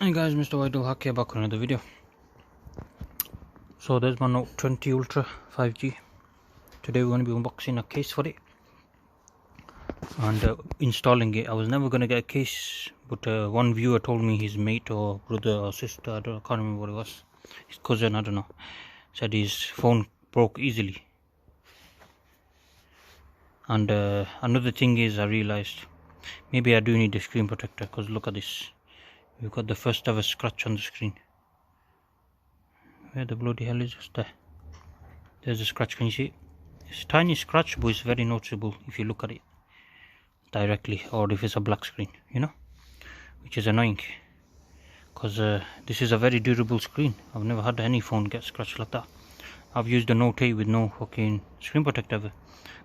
Hey guys, MrWaheedulHaque here, back with another video. So there's my Note 20 Ultra 5G. Today we're going to be unboxing a case for it and installing it. I was never going to get a case, but one viewer told me his mate or brother or sister, I can't remember what it was, his cousin, I don't know, said his phone broke easily. And another thing is, I realized maybe I do need a screen protector, because look at this. We've got the first ever scratch on the screen. Where the bloody hell is this? There. There's a scratch, can you see it? It's a tiny scratch, but it's very noticeable if you look at it directly, or if it's a black screen, you know, which is annoying, because this is a very durable screen. I've never had any phone get scratched like that. I've used a Note 8 with no fucking screen protector ever.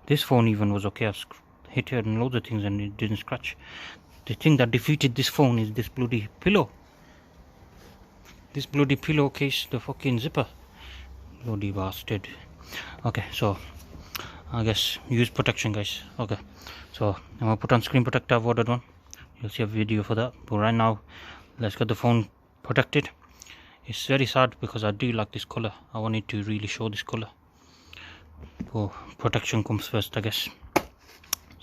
This phone even was okay. I've hit it and loads of things and it didn't scratch. The thing that defeated this phone is this bloody pillow. This bloody pillow case, the fucking zipper. Bloody bastard. Okay, so I guess use protection, guys. Okay, so I'm gonna put on screen protector. I've ordered one. You'll see a video for that. But right now, let's get the phone protected. It's very sad because I do like this color. I wanted to really show this color. But protection comes first, I guess.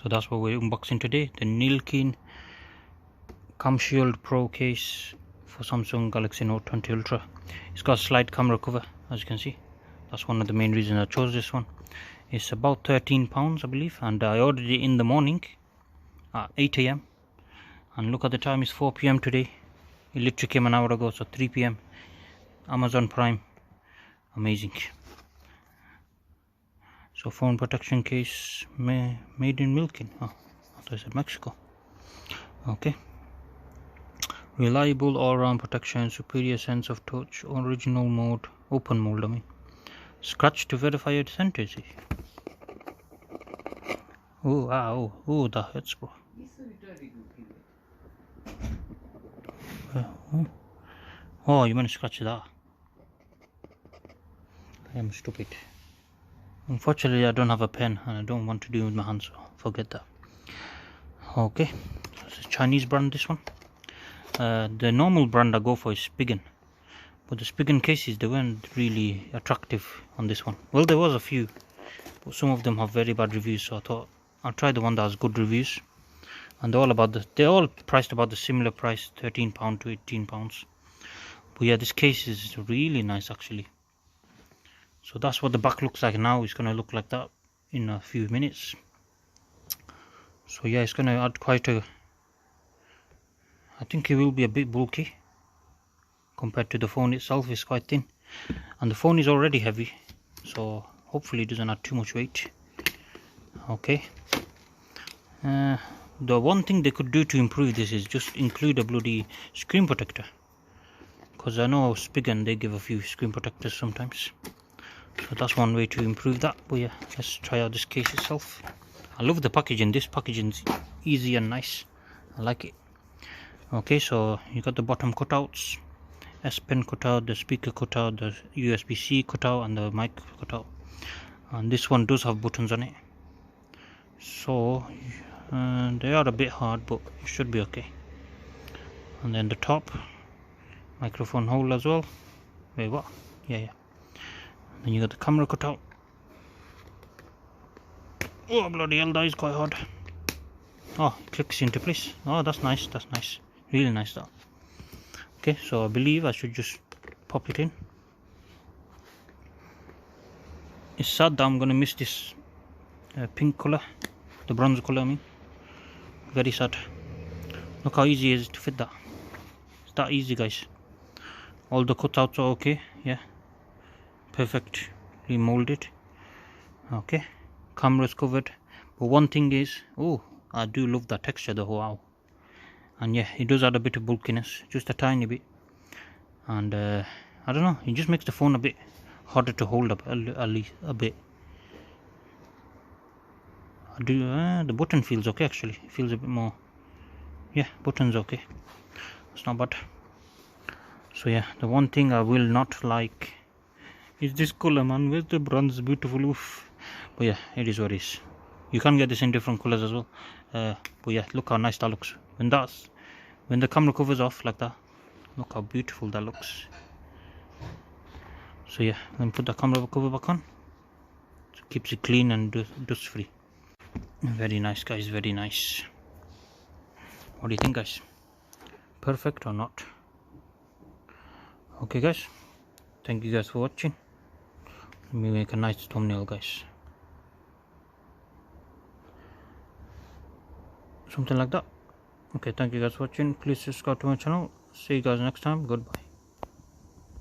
So that's what we're unboxing today. The Nillkin CamShield Pro Case for Samsung Galaxy Note 20 Ultra. It's got a slide camera cover, as you can see. That's one of the main reasons I chose this one. It's about £13, I believe, and I ordered it in the morning at 8 AM, and look at the time, it's 4 PM today. It literally came an hour ago, so 3 PM. Amazon Prime, amazing. So phone protection case made in Nillkin. Oh, I thought I said Mexico. Okay. Reliable all-round protection, superior sense of touch, original mode, open mode, I mean. Scratch to verify your authenticity. Oh, wow, oh, that hurts, bro. Oh, you meant to scratch that? I am stupid. Unfortunately, I don't have a pen and I don't want to do it with my hands, so forget that. Okay, it's a Chinese brand, this one. The normal brand I go for is Spigen, but the Spigen cases, they weren't really attractive on this one. Well, there was a few, but some of them have very bad reviews, so I thought I'll try the one that has good reviews. And they're all priced about the similar price, £13 to £18. But yeah, this case is really nice actually. So that's what the back looks like now. It's gonna look like that in a few minutes. So yeah, it's gonna add quite a, I think it will be a bit bulky compared to the phone itself. It's quite thin, and the phone is already heavy, so hopefully it doesn't add too much weight. Okay, the one thing they could do to improve this is just include a bloody screen protector, because I know Spigen, they give a few screen protectors sometimes, so that's one way to improve that. But yeah, let's try out this case itself. I love the packaging. This packaging is easy and nice. I like it. Okay, so you got the bottom cutouts, S Pen cutout, the speaker cutout, the USB-C cutout, and the mic cutout. And this one does have buttons on it, so they are a bit hard, but it should be okay. And then the top microphone hole as well. Wait, what? Yeah. Then you got the camera cutout. Oh bloody hell, that is quite hard. Oh, it clicks into place. Oh, that's nice. That's nice. Really nice that. Okay, so I believe I should just pop it in. It's sad that I'm gonna miss this pink color, the bronze color, I mean. Very sad. Look how easy it is to fit that. It's that easy, guys. All the cutouts are okay, yeah. Perfectly molded. Okay, camera's covered. But one thing is, oh, I do love that texture, the wow. And yeah, it does add a bit of bulkiness, just a tiny bit. And I don't know, it just makes the phone a bit harder to hold up, at least a bit. The button feels okay actually. It feels a bit more, yeah, button's okay. It's not bad. So yeah, the one thing I will not like is this color, man. Where's the bronze? Beautiful, oof. But yeah, it is what it is. You can get this in different colors as well. But yeah, look how nice that looks. When the camera covers off like that, Look how beautiful that looks. So yeah, let me put the camera cover back on. So keeps it clean and dust free. Very nice guys, very nice. What do you think guys? Perfect or not? Okay guys, thank you guys for watching. Let me make a nice thumbnail guys. Something like that. Okay, thank you guys for watching. Please subscribe to my channel. See you guys next time. Goodbye.